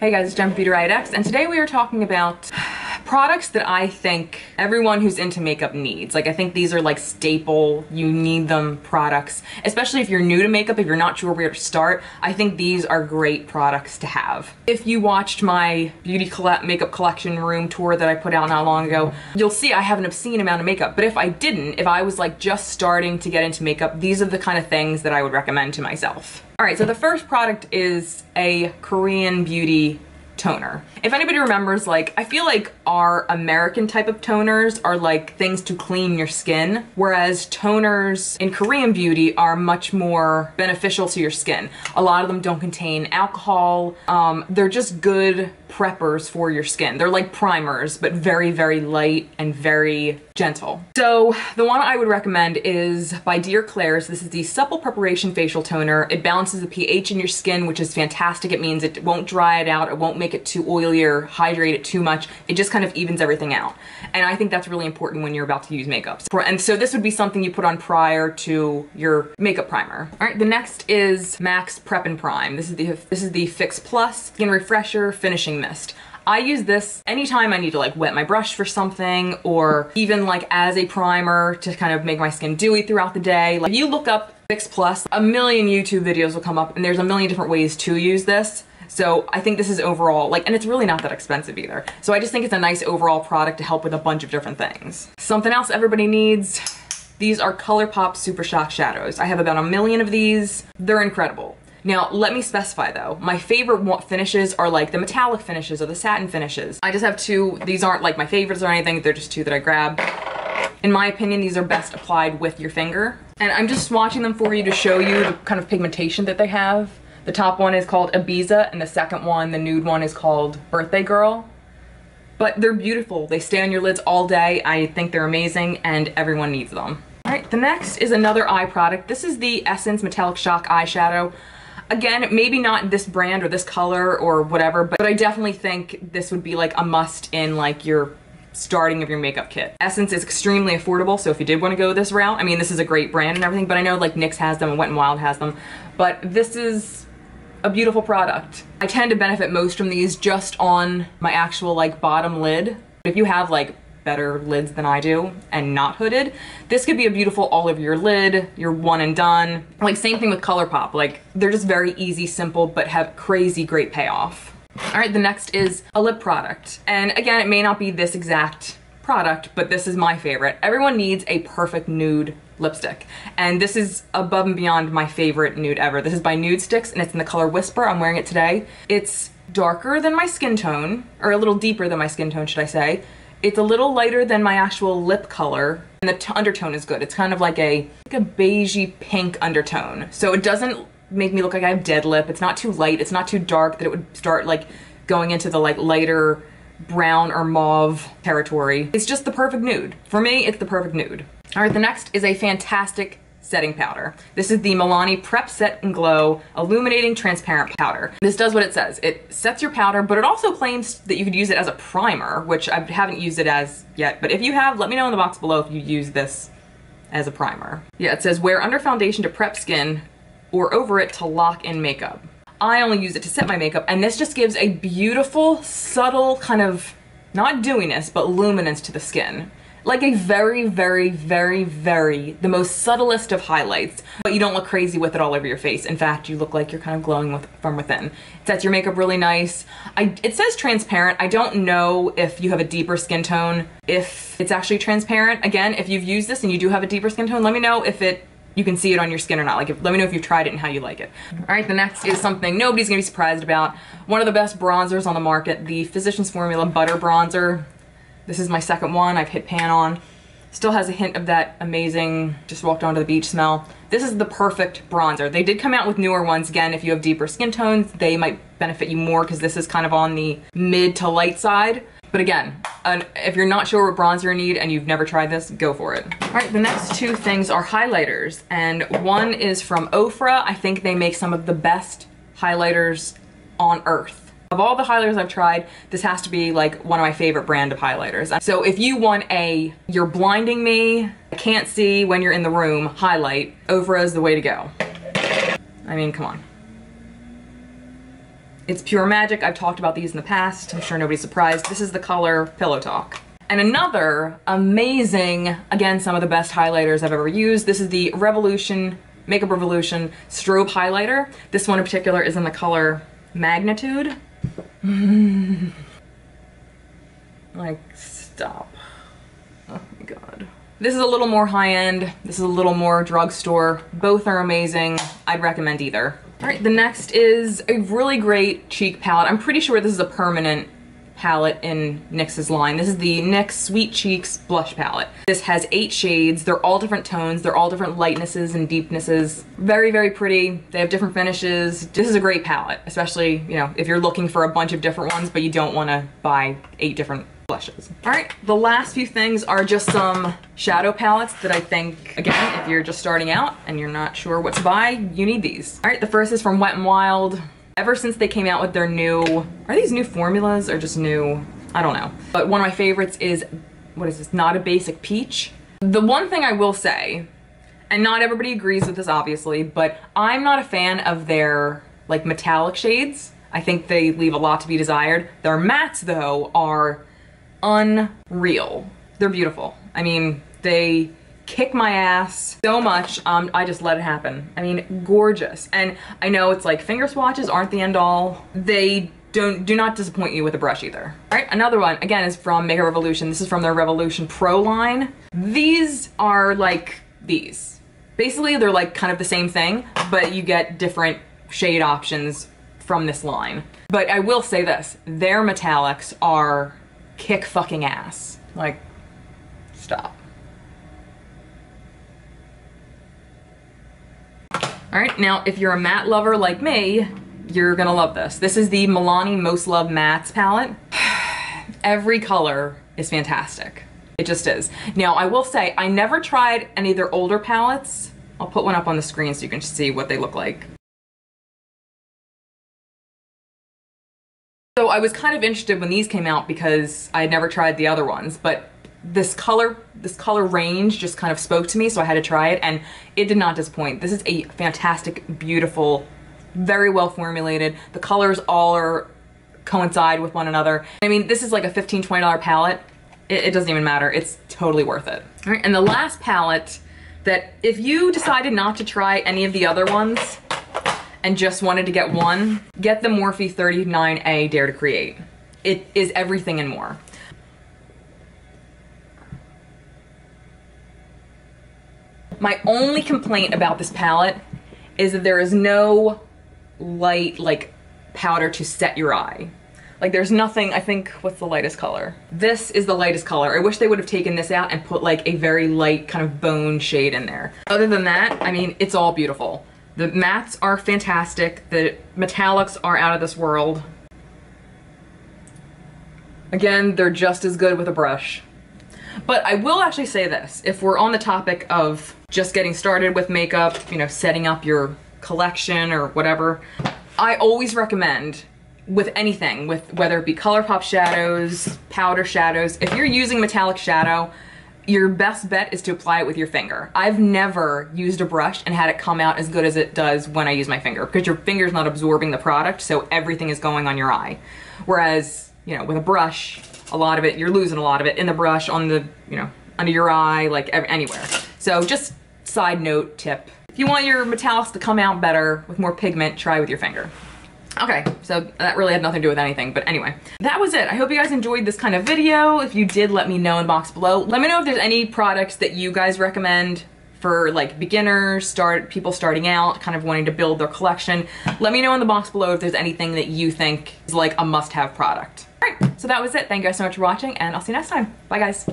Hey guys, it's Jen from BeautyRiotx, and today we are talking about products that I think everyone who's into makeup needs. Like, I think these are like staple, you need them products, especially if you're new to makeup, if you're not sure where to start. I think these are great products to have. If you watched my makeup collection room tour that I put out not long ago, you'll see I have an obscene amount of makeup. But if I didn't, if I was like just starting to get into makeup, these are the kind of things that I would recommend to myself. All right, so the first product is a Korean beauty toner. If anybody remembers, like, I feel like our American type of toners are like things to clean your skin, whereas toners in Korean beauty are much more beneficial to your skin. A lot of them don't contain alcohol. They're just good preppers for your skin. They're like primers, but very, very light and very gentle. So the one I would recommend is by Klairs. This is the Supple Preparation Facial Toner. It balances the pH in your skin, which is fantastic. It means it won't dry it out, it won't make it too oily or hydrate it too much. It just kind of evens everything out. And I think that's really important when you're about to use makeup. And so this would be something you put on prior to your makeup primer. All right, the next is Max Prep and Prime. This is the Fix Plus Skin Refresher Finishing Mist. I use this anytime I need to like wet my brush for something, or even like as a primer to kind of make my skin dewy throughout the day. Like, if you look up Fix Plus, a million YouTube videos will come up and there's a million different ways to use this. So I think this is overall, like, and it's really not that expensive either. So I just think it's a nice overall product to help with a bunch of different things. Something else everybody needs, these are ColourPop Super Shock Shadows. I have about a million of these. They're incredible. Now, let me specify though, my favorite finishes are like the metallic finishes or the satin finishes. I just have two. These aren't like my favorites or anything, they're just two that I grabbed. In my opinion, these are best applied with your finger. And I'm just swatching them for you to show you the kind of pigmentation that they have. The top one is called Ibiza, and the second one, the nude one, is called Birthday Girl. But they're beautiful. They stay on your lids all day. I think they're amazing, and everyone needs them. All right, the next is another eye product. This is the Essence Metallic Shock Eyeshadow. Again, maybe not this brand or this color or whatever, but I definitely think this would be like a must in like your starting of your makeup kit. Essence is extremely affordable, so if you did want to go this route, I mean, this is a great brand and everything, but I know like NYX has them and Wet n Wild has them, but this is a beautiful product. I tend to benefit most from these just on my actual like bottom lid. If you have like better lids than I do and not hooded, this could be a beautiful all over your lid, your one and done. Like, same thing with ColourPop. Like, they're just very easy, simple, but have crazy great payoff. All right, the next is a lip product. And again, it may not be this exact product, but this is my favorite. Everyone needs a perfect nude lipstick. And this is above and beyond my favorite nude ever. This is by NUDESTIX and it's in the color Whisper. I'm wearing it today. It's darker than my skin tone, or a little deeper than my skin tone, should I say. It's a little lighter than my actual lip color, and the undertone is good. It's kind of like a beigey pink undertone. So it doesn't make me look like I have dead lip. It's not too light, it's not too dark that it would start like going into the like lighter brown or mauve territory. It's just the perfect nude. For me, it's the perfect nude. All right, the next is a fantastic setting powder. This is the Milani Prep Set and Glow Illuminating Transparent Powder. This does what it says. It sets your powder, but it also claims that you could use it as a primer, which I haven't used it as yet. But if you have, let me know in the box below if you use this as a primer. Yeah, it says wear under foundation to prep skin or over it to lock in makeup. I only use it to set my makeup, and this just gives a beautiful, subtle kind of, not dewiness, but luminance to the skin. Like a very, very, very, very, the most subtlest of highlights, but you don't look crazy with it all over your face. In fact, you look like you're kind of glowing from within. It sets your makeup really nice. It says transparent. I don't know if you have a deeper skin tone, if it's actually transparent. Again, if you've used this and you do have a deeper skin tone, let me know if you can see it on your skin or not. Like, let me know if you've tried it and how you like it. All right, the next is something nobody's gonna be surprised about. One of the best bronzers on the market, the Physicians Formula Butter Bronzer. This is my second one. I've hit pan on. Still has a hint of that amazing just walked onto the beach smell. This is the perfect bronzer. They did come out with newer ones. Again, if you have deeper skin tones, they might benefit you more because this is kind of on the mid to light side. But again, if you're not sure what bronzer you need and you've never tried this, go for it. All right, the next two things are highlighters. And one is from OFRA. I think they make some of the best highlighters on earth. Of all the highlighters I've tried, this has to be like one of my favorite brand of highlighters. So if you want a, you're blinding me, I can't see when you're in the room highlight, OFRA is the way to go. I mean, come on. It's pure magic. I've talked about these in the past. I'm sure nobody's surprised. This is the color Pillow Talk. And another amazing, again, some of the best highlighters I've ever used. This is the Makeup Revolution Strobe Highlighter. This one in particular is in the color Magnitude. Like, stop. Oh my god. This is a little more high-end. This is a little more drugstore. Both are amazing. I'd recommend either. All right, the next is a really great cheek palette. I'm pretty sure this is a permanent palette in NYX's line. This is the NYX Sweet Cheeks Blush palette. This has 8 shades. They're all different tones. They're all different lightnesses and deepnesses. Very, very pretty. They have different finishes. This is a great palette, especially, you know, if you're looking for a bunch of different ones, but you don't want to buy 8 different blushes. All right, the last few things are just some shadow palettes that I think, again, if you're just starting out and you're not sure what to buy, you need these. All right, the first is from Wet n Wild. Ever since they came out with their new, are these new formulas or just new? I don't know. But one of my favorites is, what is this? Not a Basic Peach. The one thing I will say, and not everybody agrees with this obviously, but I'm not a fan of their like metallic shades. I think they leave a lot to be desired. Their mattes though are unreal. They're beautiful. I mean, they kick my ass so much. I just let it happen. I mean, gorgeous. And I know it's like finger swatches aren't the end all. They do not disappoint you with a brush either. All right, another one, again, is from Makeup Revolution. This is from their Revolution Pro line. These are like these. Basically, they're like kind of the same thing, but you get different shade options from this line. But I will say this, their metallics are kick fucking ass. Like, stop. All right, now if you're a matte lover like me, you're gonna love this. This is the Milani Most Loved Mattes palette. Every color is fantastic. It just is. Now, I will say, I never tried any of their older palettes. I'll put one up on the screen so you can see what they look like. So I was kind of interested when these came out because I had never tried the other ones, but this color range just kind of spoke to me, so I had to try it, and it did not disappoint. This is a fantastic, beautiful, very well formulated. The colors all coincide with one another. I mean, this is like a $15, $20 palette. It doesn't even matter. It's totally worth it. All right, and the last palette that if you decided not to try any of the other ones and just wanted to get one, get the Morphe 39A Dare to Create. It is everything and more. My only complaint about this palette is that there is no light, like, powder to set your eye. Like, there's nothing, I think, what's the lightest color? This is the lightest color. I wish they would have taken this out and put, like, a very light kind of bone shade in there. Other than that, I mean, it's all beautiful. The mattes are fantastic. The metallics are out of this world. Again, they're just as good with a brush. But I will actually say this, if we're on the topic of just getting started with makeup, you know, setting up your collection or whatever, I always recommend with anything, with whether it be ColourPop shadows, powder shadows, if you're using metallic shadow, your best bet is to apply it with your finger. I've never used a brush and had it come out as good as it does when I use my finger, because your finger's not absorbing the product, so everything is going on your eye. Whereas, you know, with a brush, a lot of it, you're losing a lot of it in the brush, on the, you know, under your eye, like anywhere. So just side note tip. If you want your metallics to come out better with more pigment, try with your finger. Okay, so that really had nothing to do with anything, but anyway. That was it. I hope you guys enjoyed this kind of video. If you did, let me know in the box below. Let me know if there's any products that you guys recommend for like beginners, people starting out, kind of wanting to build their collection. Let me know in the box below if there's anything that you think is like a must-have product. All right, so that was it. Thank you guys so much for watching, and I'll see you next time. Bye, guys.